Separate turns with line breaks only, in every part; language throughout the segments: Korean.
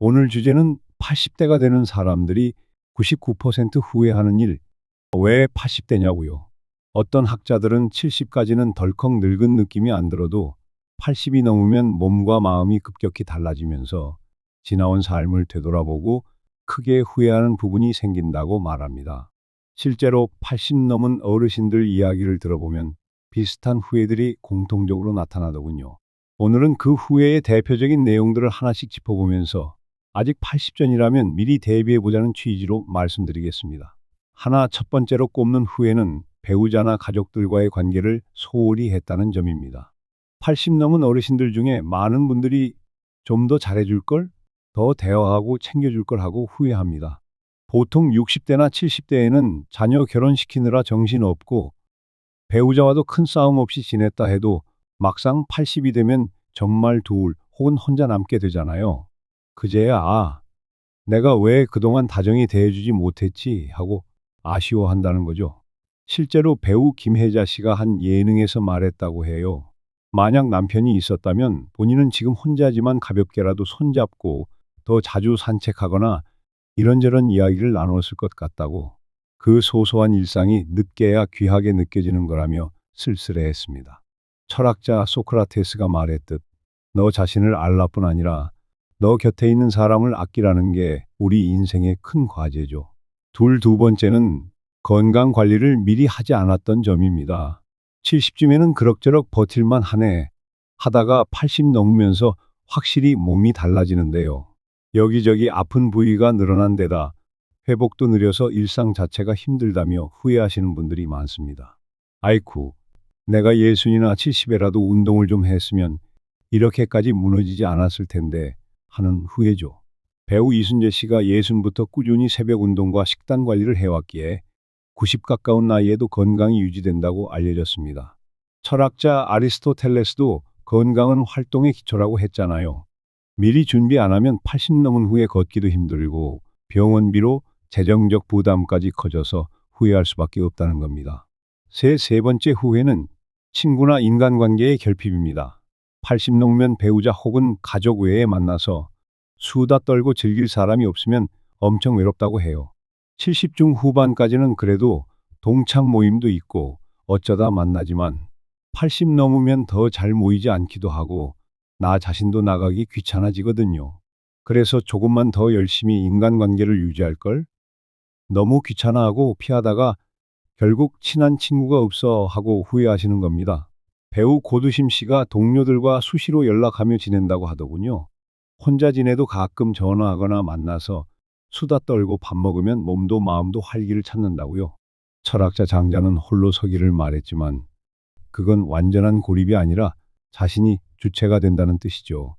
오늘 주제는 80대가 되는 사람들이 99% 후회하는 일, 왜 80대냐고요. 어떤 학자들은 70까지는 덜컥 늙은 느낌이 안 들어도 80이 넘으면 몸과 마음이 급격히 달라지면서 지나온 삶을 되돌아보고 크게 후회하는 부분이 생긴다고 말합니다. 실제로 80 넘은 어르신들 이야기를 들어보면 비슷한 후회들이 공통적으로 나타나더군요. 오늘은 그 후회의 대표적인 내용들을 하나씩 짚어보면서 아직 80 전이라면 미리 대비해보자는 취지로 말씀드리겠습니다. 첫 번째로 꼽는 후회는 배우자나 가족들과의 관계를 소홀히 했다는 점입니다. 80 넘은 어르신들 중에 많은 분들이 좀 더 잘해줄 걸, 더 대화하고 챙겨줄 걸 하고 후회합니다. 보통 60대나 70대에는 자녀 결혼시키느라 정신없고 배우자와도 큰 싸움 없이 지냈다 해도 막상 80이 되면 정말 둘 혹은 혼자 남게 되잖아요. 그제야 내가 왜 그동안 다정히 대해주지 못했지 하고 아쉬워한다는 거죠. 실제로 배우 김혜자 씨가 한 예능에서 말했다고 해요. 만약 남편이 있었다면 본인은 지금 혼자지만 가볍게라도 손잡고 더 자주 산책하거나 이런저런 이야기를 나눴을 것 같다고. 그 소소한 일상이 늦게야 귀하게 느껴지는 거라며 쓸쓸해했습니다. 철학자 소크라테스가 말했듯 너 자신을 알라 뿐 아니라 너 곁에 있는 사람을 아끼라는 게 우리 인생의 큰 과제죠. 두 번째는 건강 관리를 미리 하지 않았던 점입니다. 70쯤에는 그럭저럭 버틸만 하네 하다가 80 넘으면서 확실히 몸이 달라지는데요. 여기저기 아픈 부위가 늘어난 데다 회복도 느려서 일상 자체가 힘들다며 후회하시는 분들이 많습니다. 아이쿠, 내가 60이나 70에라도 운동을 좀 했으면 이렇게까지 무너지지 않았을 텐데 하는 후회죠. 배우 이순재 씨가 60부터 꾸준히 새벽 운동과 식단 관리를 해왔기에 90 가까운 나이에도 건강이 유지된다고 알려졌습니다. 철학자 아리스토텔레스도 건강은 활동의 기초라고 했잖아요. 미리 준비 안 하면 80 넘은 후에 걷기도 힘들고 병원비로 재정적 부담까지 커져서 후회할 수밖에 없다는 겁니다. 세 번째 후회는 친구나 인간관계의 결핍입니다. 80 넘으면 배우자 혹은 가족 외에 만나서 수다 떨고 즐길 사람이 없으면 엄청 외롭다고 해요. 70 중후반까지는 그래도 동창 모임도 있고 어쩌다 만나지만 80 넘으면 더 잘 모이지 않기도 하고 나 자신도 나가기 귀찮아지거든요. 그래서 조금만 더 열심히 인간관계를 유지할 걸? 너무 귀찮아하고 피하다가 결국 친한 친구가 없어 하고 후회하시는 겁니다. 배우 고두심 씨가 동료들과 수시로 연락하며 지낸다고 하더군요. 혼자 지내도 가끔 전화하거나 만나서 수다 떨고 밥 먹으면 몸도 마음도 활기를 찾는다고요. 철학자 장자는 홀로 서기를 말했지만 그건 완전한 고립이 아니라 자신이 주체가 된다는 뜻이죠.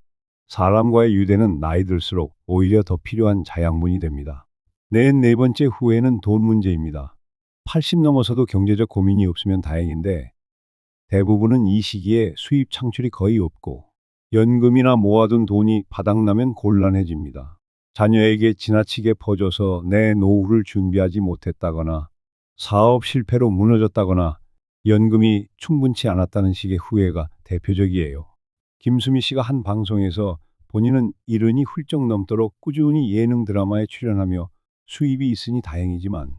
사람과의 유대는 나이 들수록 오히려 더 필요한 자양분이 됩니다. 네 번째 후회는 돈 문제입니다. 80 넘어서도 경제적 고민이 없으면 다행인데 대부분은 이 시기에 수입 창출이 거의 없고 연금이나 모아둔 돈이 바닥나면 곤란해집니다. 자녀에게 지나치게 퍼져서 내 노후를 준비하지 못했다거나 사업 실패로 무너졌다거나 연금이 충분치 않았다는 식의 후회가 대표적이에요. 김수미 씨가 한 방송에서 본인은 70이 훌쩍 넘도록 꾸준히 예능 드라마에 출연하며 수입이 있으니 다행이지만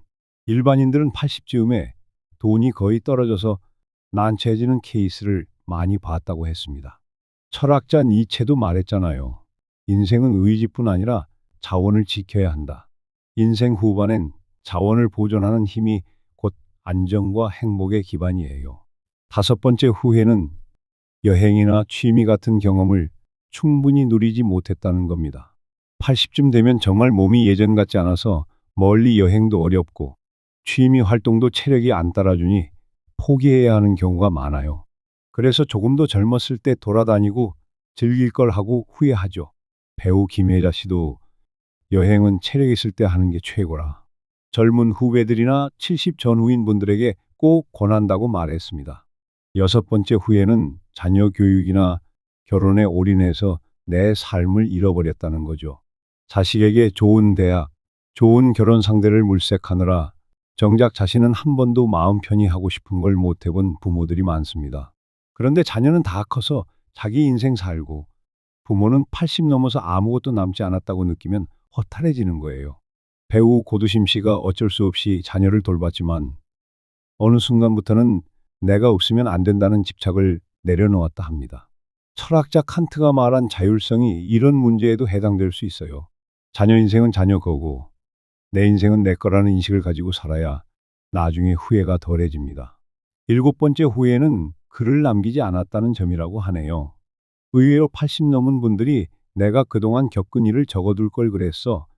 일반인들은 80쯤에 돈이 거의 떨어져서 난처해지는 케이스를 많이 봤다고 했습니다. 철학자 니체도 말했잖아요. 인생은 의지뿐 아니라 자원을 지켜야 한다. 인생 후반엔 자원을 보존하는 힘이 곧 안정과 행복의 기반이에요. 다섯 번째 후회는 여행이나 취미 같은 경험을 충분히 누리지 못했다는 겁니다. 80쯤 되면 정말 몸이 예전 같지 않아서 멀리 여행도 어렵고 취미 활동도 체력이 안 따라주니 포기해야 하는 경우가 많아요. 그래서 조금 더 젊었을 때 돌아다니고 즐길 걸 하고 후회하죠. 배우 김혜자 씨도 여행은 체력 있을 때 하는 게 최고라. 젊은 후배들이나 70 전후인 분들에게 꼭 권한다고 말했습니다. 여섯 번째 후회는 자녀 교육이나 결혼에 올인해서 내 삶을 잃어버렸다는 거죠. 자식에게 좋은 대학, 좋은 결혼 상대를 물색하느라 정작 자신은 한 번도 마음 편히 하고 싶은 걸 못 해본 부모들이 많습니다. 그런데 자녀는 다 커서 자기 인생 살고 부모는 80 넘어서 아무것도 남지 않았다고 느끼면 허탈해지는 거예요. 배우 고두심 씨가 어쩔 수 없이 자녀를 돌봤지만 어느 순간부터는 내가 없으면 안 된다는 집착을 내려놓았다 합니다. 철학자 칸트가 말한 자율성이 이런 문제에도 해당될 수 있어요. 자녀 인생은 자녀 거고 내 인생은 내 거라는 인식을 가지고 살아야 나중에 후회가 덜해집니다. 일곱 번째 후회는 글을 남기지 않았다는 점이라고 하네요. 의외로 80 넘은 분들이 내가 그동안 겪은 일을 적어둘 걸 그랬어.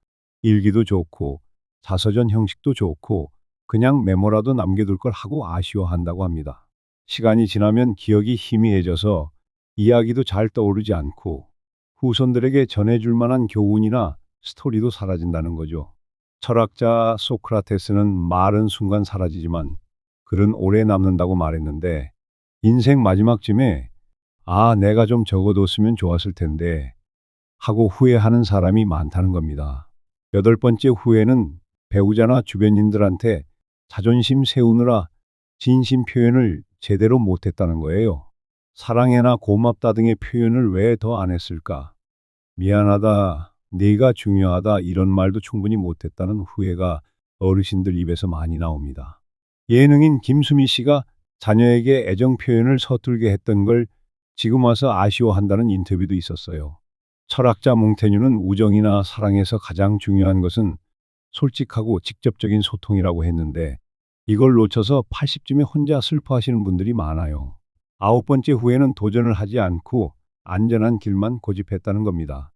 일기도 좋고 자서전 형식도 좋고 그냥 메모라도 남겨둘 걸 하고 아쉬워한다고 합니다. 시간이 지나면 기억이 희미해져서 이야기도 잘 떠오르지 않고 후손들에게 전해줄 만한 교훈이나 스토리도 사라진다는 거죠. 철학자 소크라테스는 말은 순간 사라지지만 글은 오래 남는다고 말했는데 인생 마지막쯤에 내가 좀 적어뒀으면 좋았을 텐데 하고 후회하는 사람이 많다는 겁니다. 여덟 번째 후회는 배우자나 주변인들한테 자존심 세우느라 진심 표현을 제대로 못했다는 거예요. 사랑해나 고맙다 등의 표현을 왜 더 안 했을까? 미안하다, 네가 중요하다 이런 말도 충분히 못했다는 후회가 어르신들 입에서 많이 나옵니다. 예능인 김수미 씨가 자녀에게 애정 표현을 서툴게 했던 걸 지금 와서 아쉬워한다는 인터뷰도 있었어요. 철학자 몽테뉴는 우정이나 사랑에서 가장 중요한 것은 솔직하고 직접적인 소통이라고 했는데 이걸 놓쳐서 80쯤에 혼자 슬퍼하시는 분들이 많아요. 아홉 번째 후회는 도전을 하지 않고 안전한 길만 고집했다는 겁니다.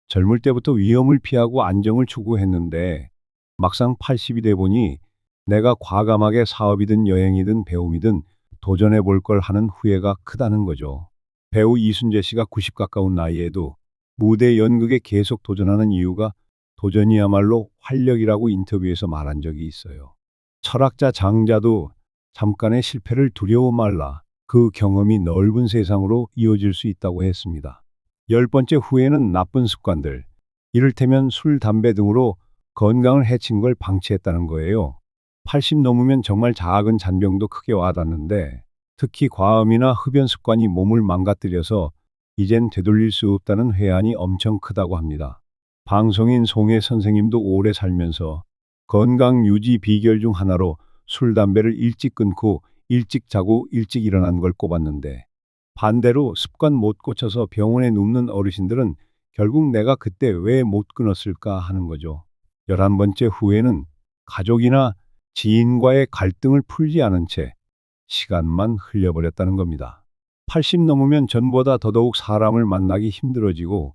젊을 때부터 위험을 피하고 안정을 추구했는데 막상 80이 돼 보니 내가 과감하게 사업이든 여행이든 배움이든 도전해 볼 걸 하는 후회가 크다는 거죠. 배우 이순재 씨가 90 가까운 나이에도 무대 연극에 계속 도전하는 이유가 도전이야말로 활력이라고 인터뷰에서 말한 적이 있어요. 철학자 장자도 잠깐의 실패를 두려워 말라. 그 경험이 넓은 세상으로 이어질 수 있다고 했습니다. 열 번째 후회는 나쁜 습관들, 이를테면 술, 담배 등으로 건강을 해친 걸 방치했다는 거예요. 80 넘으면 정말 작은 잔병도 크게 와닿는데 특히 과음이나 흡연 습관이 몸을 망가뜨려서 이젠 되돌릴 수 없다는 회한이 엄청 크다고 합니다. 방송인 송혜 선생님도 오래 살면서 건강 유지 비결 중 하나로 술, 담배를 일찍 끊고 일찍 자고 일찍 일어난 걸 꼽았는데 반대로 습관 못 고쳐서 병원에 눕는 어르신들은 결국 내가 그때 왜 못 끊었을까 하는 거죠. 11번째 후회는 가족이나 지인과의 갈등을 풀지 않은 채 시간만 흘려버렸다는 겁니다. 80 넘으면 전보다 더더욱 사람을 만나기 힘들어지고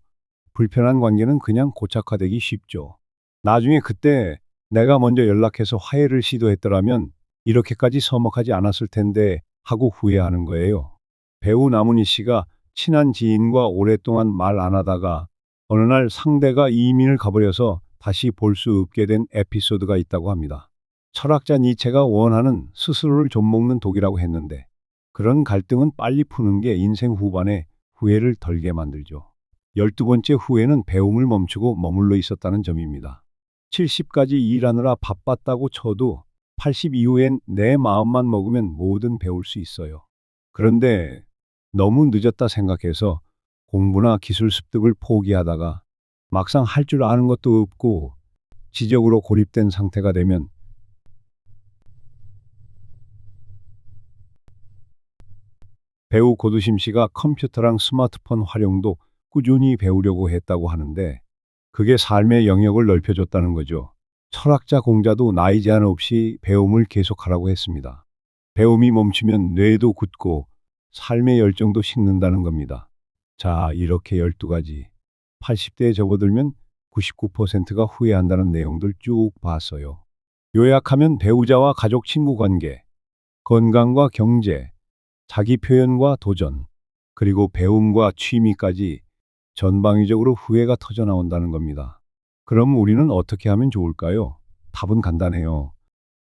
불편한 관계는 그냥 고착화되기 쉽죠. 나중에 그때 내가 먼저 연락해서 화해를 시도했더라면 이렇게까지 서먹하지 않았을 텐데 하고 후회하는 거예요. 배우 남은희 씨가 친한 지인과 오랫동안 말 안 하다가 어느 날 상대가 이민을 가버려서 다시 볼 수 없게 된 에피소드가 있다고 합니다. 철학자 니체가 원하는 스스로를 좀먹는 독이라고 했는데 그런 갈등은 빨리 푸는 게 인생 후반에 후회를 덜게 만들죠. 12번째 후회는 배움을 멈추고 머물러 있었다는 점입니다. 70까지 일하느라 바빴다고 쳐도 80 이후엔 내 마음만 먹으면 뭐든 배울 수 있어요. 그런데 너무 늦었다 생각해서 공부나 기술 습득을 포기하다가 막상 할 줄 아는 것도 없고 지적으로 고립된 상태가 되면 배우 고두심 씨가 컴퓨터랑 스마트폰 활용도 꾸준히 배우려고 했다고 하는데 그게 삶의 영역을 넓혀줬다는 거죠. 철학자 공자도 나이 제한 없이 배움을 계속하라고 했습니다. 배움이 멈추면 뇌도 굳고 삶의 열정도 식는다는 겁니다. 자, 이렇게 12가지. 80대에 접어들면 99%가 후회한다는 내용들 쭉 봤어요. 요약하면 배우자와 가족 친구 관계, 건강과 경제, 자기 표현과 도전, 그리고 배움과 취미까지 전방위적으로 후회가 터져 나온다는 겁니다. 그럼 우리는 어떻게 하면 좋을까요? 답은 간단해요.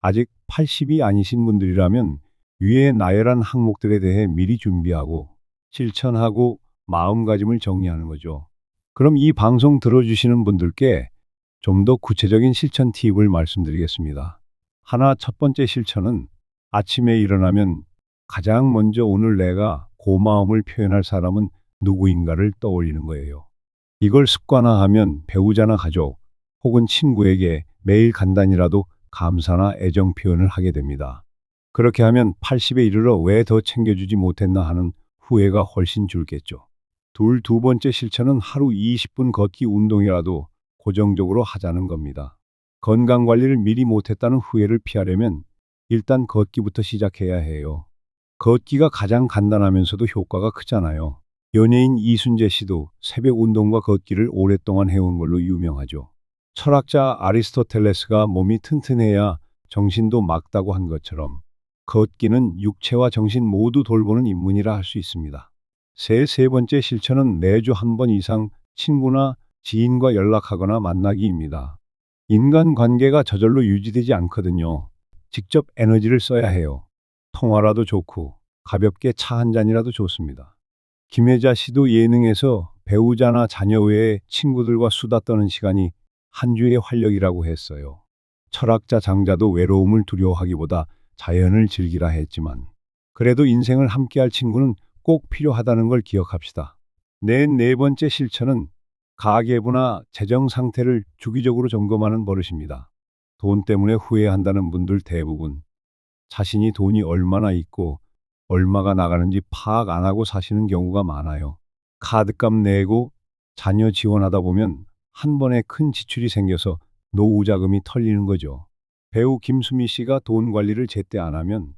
아직 80이 아니신 분들이라면 위의 나열한 항목들에 대해 미리 준비하고 실천하고 마음가짐을 정리하는 거죠. 그럼 이 방송 들어주시는 분들께 좀 더 구체적인 실천 팁을 말씀드리겠습니다. 첫 번째 실천은 아침에 일어나면 가장 먼저 오늘 내가 고마움을 표현할 사람은 누구인가를 떠올리는 거예요. 이걸 습관화하면 배우자나 가족 혹은 친구에게 매일 간단히라도 감사나 애정 표현을 하게 됩니다. 그렇게 하면 80에 이르러 왜 더 챙겨주지 못했나 하는 후회가 훨씬 줄겠죠. 두 번째 실천은 하루 20분 걷기 운동이라도 고정적으로 하자는 겁니다. 건강 관리를 미리 못했다는 후회를 피하려면 일단 걷기부터 시작해야 해요. 걷기가 가장 간단하면서도 효과가 크잖아요. 연예인 이순재 씨도 새벽 운동과 걷기를 오랫동안 해온 걸로 유명하죠. 철학자 아리스토텔레스가 몸이 튼튼해야 정신도 맑다고 한 것처럼 걷기는 육체와 정신 모두 돌보는 입문이라 할 수 있습니다. 세 번째 실천은 매주 한 번 이상 친구나 지인과 연락하거나 만나기입니다. 인간 관계가 저절로 유지되지 않거든요. 직접 에너지를 써야 해요. 통화라도 좋고 가볍게 차 한 잔이라도 좋습니다. 김혜자 씨도 예능에서 배우자나 자녀 외에 친구들과 수다 떠는 시간이 한 주의 활력이라고 했어요. 철학자 장자도 외로움을 두려워하기보다 자연을 즐기라 했지만 그래도 인생을 함께할 친구는 꼭 필요하다는 걸 기억합시다. 네 번째 실천은 가계부나 재정 상태를 주기적으로 점검하는 버릇입니다. 돈 때문에 후회한다는 분들 대부분 자신이 돈이 얼마나 있고 얼마가 나가는지 파악 안 하고 사시는 경우가 많아요. 카드값 내고 자녀 지원하다 보면 한 번에 큰 지출이 생겨서 노후 자금이 털리는 거죠. 배우 김수미 씨가 돈 관리를 제때 안 하면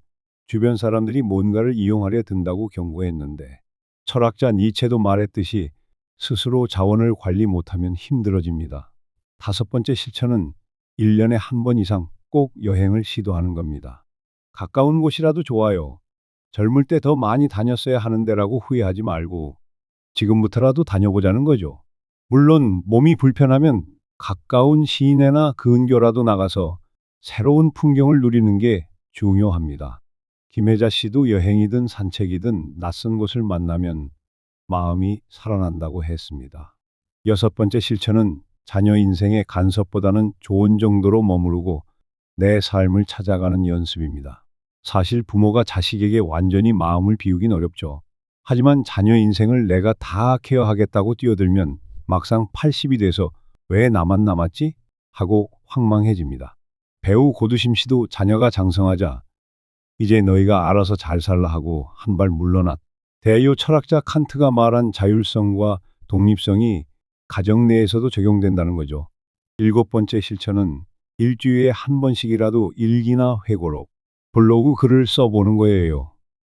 주변 사람들이 뭔가를 이용하려 든다고 경고했는데 철학자 니체도 말했듯이 스스로 자원을 관리 못하면 힘들어집니다. 다섯 번째 실천은 1년에 한 번 이상 꼭 여행을 시도하는 겁니다. 가까운 곳이라도 좋아요. 젊을 때 더 많이 다녔어야 하는 데라고 후회하지 말고 지금부터라도 다녀보자는 거죠. 물론 몸이 불편하면 가까운 시내나 근교라도 나가서 새로운 풍경을 누리는 게 중요합니다. 김혜자 씨도 여행이든 산책이든 낯선 곳을 만나면 마음이 살아난다고 했습니다. 여섯 번째 실천은 자녀 인생의 간섭보다는 좋은 정도로 머무르고 내 삶을 찾아가는 연습입니다. 사실 부모가 자식에게 완전히 마음을 비우긴 어렵죠. 하지만 자녀 인생을 내가 다 케어하겠다고 뛰어들면 막상 80이 돼서 왜 나만 남았지? 하고 황망해집니다. 배우 고두심 씨도 자녀가 장성하자 이제 너희가 알아서 잘 살라 하고 한 발 물러났. 대요 철학자 칸트가 말한 자율성과 독립성이 가정 내에서도 적용된다는 거죠. 일곱 번째 실천은 일주일에 한 번씩이라도 일기나 회고록, 블로그 글을 써보는 거예요.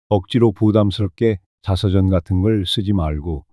억지로 부담스럽게 자서전 같은 걸 쓰지 말고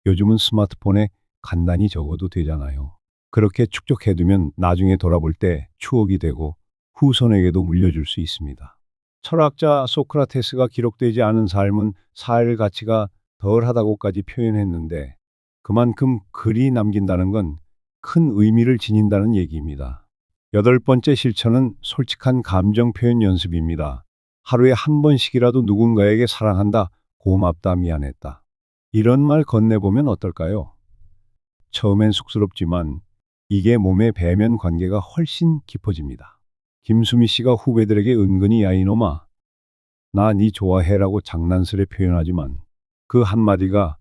요즘은 스마트폰에 간단히 적어도 되잖아요. 그렇게 축적해두면 나중에 돌아볼 때 추억이 되고 후손에게도 물려줄 수 있습니다. 철학자 소크라테스가 기록되지 않은 삶은 살 가치가 덜하다고까지 표현했는데 그만큼 글이 남긴다는 건 큰 의미를 지닌다는 얘기입니다. 여덟 번째 실천은 솔직한 감정 표현 연습입니다. 하루에 한 번씩이라도 누군가에게 사랑한다, 고맙다, 미안했다. 이런 말 건네보면 어떨까요? 처음엔 쑥스럽지만 이게 몸의 배면 관계가 훨씬 깊어집니다. 김수미 씨가 후배들에게 은근히 야 이놈아, 나 니 좋아해라고 장난스레 표현하지만 그 한마디가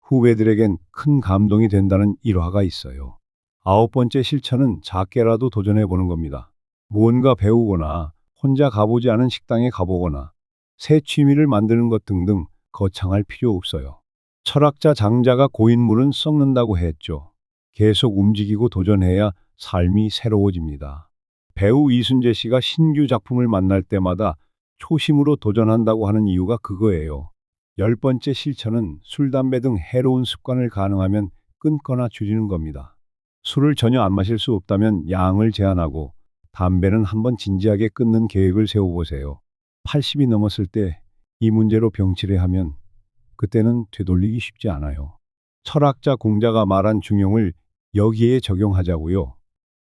후배들에겐 큰 감동이 된다는 일화가 있어요. 아홉 번째 실천은 작게라도 도전해보는 겁니다. 무언가 배우거나 혼자 가보지 않은 식당에 가보거나 새 취미를 만드는 것 등등 거창할 필요 없어요. 철학자 장자가 고인물은 썩는다고 했죠. 계속 움직이고 도전해야 삶이 새로워집니다. 배우 이순재 씨가 신규 작품을 만날 때마다 초심으로 도전한다고 하는 이유가 그거예요. 열 번째 실천은 술, 담배 등 해로운 습관을 가능하면 끊거나 줄이는 겁니다. 술을 전혀 안 마실 수 없다면 양을 제한하고 담배는 한번 진지하게 끊는 계획을 세워보세요. 80이 넘었을 때 이 문제로 병치레 하면 그때는 되돌리기 쉽지 않아요. 철학자 공자가 말한 중용을 여기에 적용하자고요.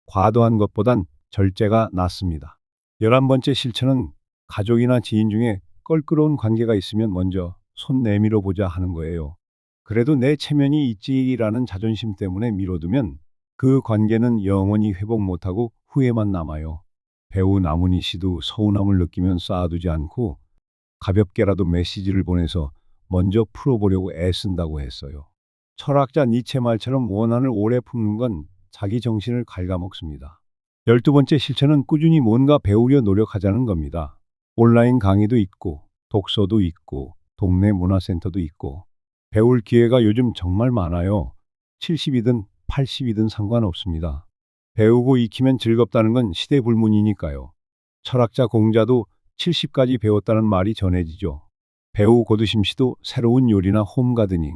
과도한 것보단 절제가 낫습니다. 11번째 실천은 가족이나 지인 중에 껄끄러운 관계가 있으면 먼저 손 내밀어 보자 하는 거예요. 그래도 내 체면이 있지라는 자존심 때문에 미뤄두면 그 관계는 영원히 회복 못하고 후회만 남아요. 배우 나문희 씨도 서운함을 느끼면 쌓아두지 않고 가볍게라도 메시지를 보내서 먼저 풀어보려고 애쓴다고 했어요. 철학자 니체 말처럼 원한을 오래 품는 건 자기 정신을 갉아먹습니다. 12번째 실천은 꾸준히 뭔가 배우려 노력하자는 겁니다. 온라인 강의도 있고, 독서도 있고, 동네 문화센터도 있고, 배울 기회가 요즘 정말 많아요. 70이든 80이든 상관없습니다. 배우고 익히면 즐겁다는 건 시대 불문이니까요. 철학자 공자도 70까지 배웠다는 말이 전해지죠. 배우 고드심 씨도 새로운 요리나 홈가드닝,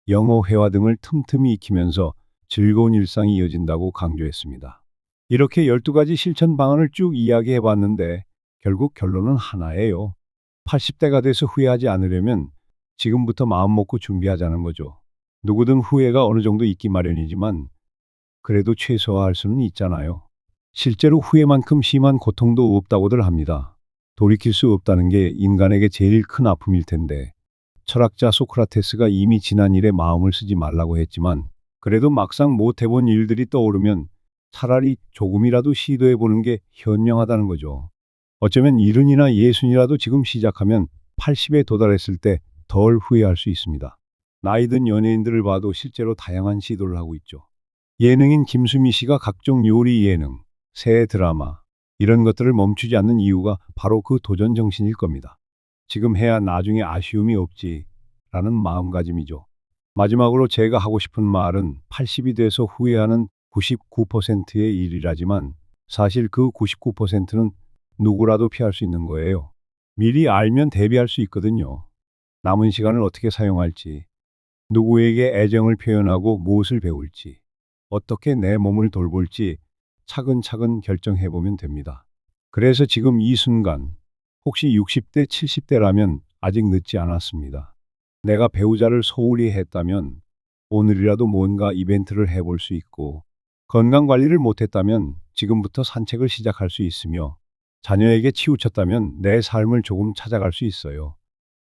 영어 회화 등을 틈틈이 익히면서 즐거운 일상이 이어진다고 강조했습니다. 이렇게 12가지 실천 방안을 쭉 이야기해 봤는데 결국 결론은 하나예요. 80대가 돼서 후회하지 않으려면 지금부터 마음 먹고 준비하자는 거죠. 누구든 후회가 어느 정도 있기 마련이지만 그래도 최소화할 수는 있잖아요. 실제로 후회만큼 심한 고통도 없다고들 합니다. 돌이킬 수 없다는 게 인간에게 제일 큰 아픔일 텐데 철학자 소크라테스가 이미 지난 일에 마음을 쓰지 말라고 했지만 그래도 막상 못 해본 일들이 떠오르면 차라리 조금이라도 시도해 보는 게 현명하다는 거죠. 어쩌면 70이나 60이라도 지금 시작하면 80에 도달했을 때 덜 후회할 수 있습니다. 나이 든 연예인들을 봐도 실제로 다양한 시도를 하고 있죠. 예능인 김수미 씨가 각종 요리 예능, 새 드라마 이런 것들을 멈추지 않는 이유가 바로 그 도전 정신일 겁니다. 지금 해야 나중에 아쉬움이 없지라는 마음가짐이죠. 마지막으로 제가 하고 싶은 말은 80이 돼서 후회하는 99%의 일이라지만 사실 그 99%는 누구라도 피할 수 있는 거예요. 미리 알면 대비할 수 있거든요. 남은 시간을 어떻게 사용할지, 누구에게 애정을 표현하고 무엇을 배울지, 어떻게 내 몸을 돌볼지 차근차근 결정해보면 됩니다. 그래서 지금 이 순간, 혹시 60대, 70대라면 아직 늦지 않았습니다. 내가 배우자를 소홀히 했다면 오늘이라도 뭔가 이벤트를 해볼 수 있고, 건강관리를 못했다면 지금부터 산책을 시작할 수 있으며, 자녀에게 치우쳤다면 내 삶을 조금 찾아갈 수 있어요.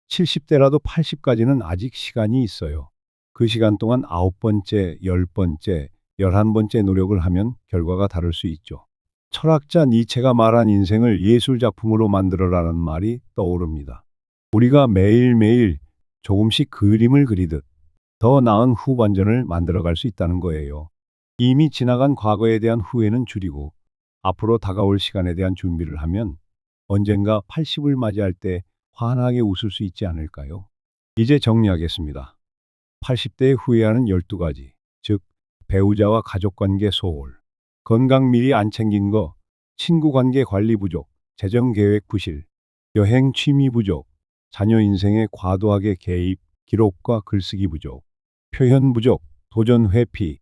70대라도 80까지는 아직 시간이 있어요. 그 시간 동안 9번째, 10번째, 11번째 노력을 하면 결과가 다를 수 있죠. 철학자 니체가 말한 인생을 예술작품으로 만들어라는 말이 떠오릅니다. 우리가 매일매일 조금씩 그림을 그리듯 더 나은 후반전을 만들어갈 수 있다는 거예요. 이미 지나간 과거에 대한 후회는 줄이고 앞으로 다가올 시간에 대한 준비를 하면 언젠가 80을 맞이할 때 환하게 웃을 수 있지 않을까요? 이제 정리하겠습니다. 80대에 후회하는 12가지, 즉 배우자와 가족관계 소홀, 건강 미리 안 챙긴 거, 친구관계 관리 부족, 재정계획 부실, 여행 취미 부족, 자녀 인생에 과도하게 개입, 기록과 글쓰기 부족, 표현 부족, 도전 회피,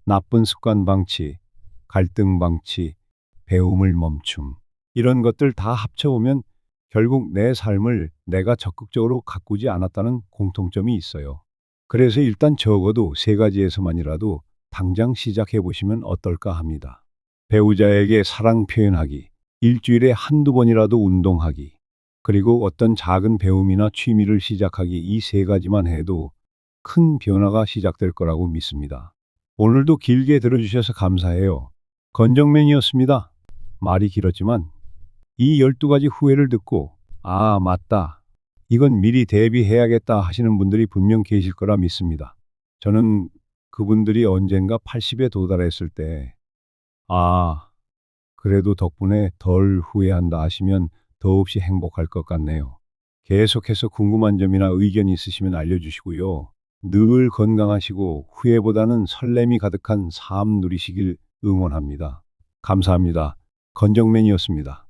나쁜 습관 방치, 갈등 방치, 배움을 멈춤. 이런 것들 다 합쳐보면 결국 내 삶을 내가 적극적으로 가꾸지 않았다는 공통점이 있어요. 그래서 일단 적어도 3가지에서만이라도 당장 시작해 보시면 어떨까 합니다. 배우자에게 사랑 표현하기, 일주일에 한두 번이라도 운동하기, 그리고 어떤 작은 배움이나 취미를 시작하기, 이 3가지만 해도 큰 변화가 시작될 거라고 믿습니다. 오늘도 길게 들어주셔서 감사해요. 건정맨이었습니다. 말이 길었지만 이 12가지 후회를 듣고 아, 맞다. 이건 미리 대비해야겠다 하시는 분들이 분명 계실 거라 믿습니다. 저는 그분들이 언젠가 80에 도달했을 때 아, 그래도 덕분에 덜 후회한다 하시면 더없이 행복할 것 같네요. 계속해서 궁금한 점이나 의견 있으시면 알려주시고요. 늘 건강하시고 후회보다는 설렘이 가득한 삶 누리시길 응원합니다. 감사합니다. 건정맨이었습니다.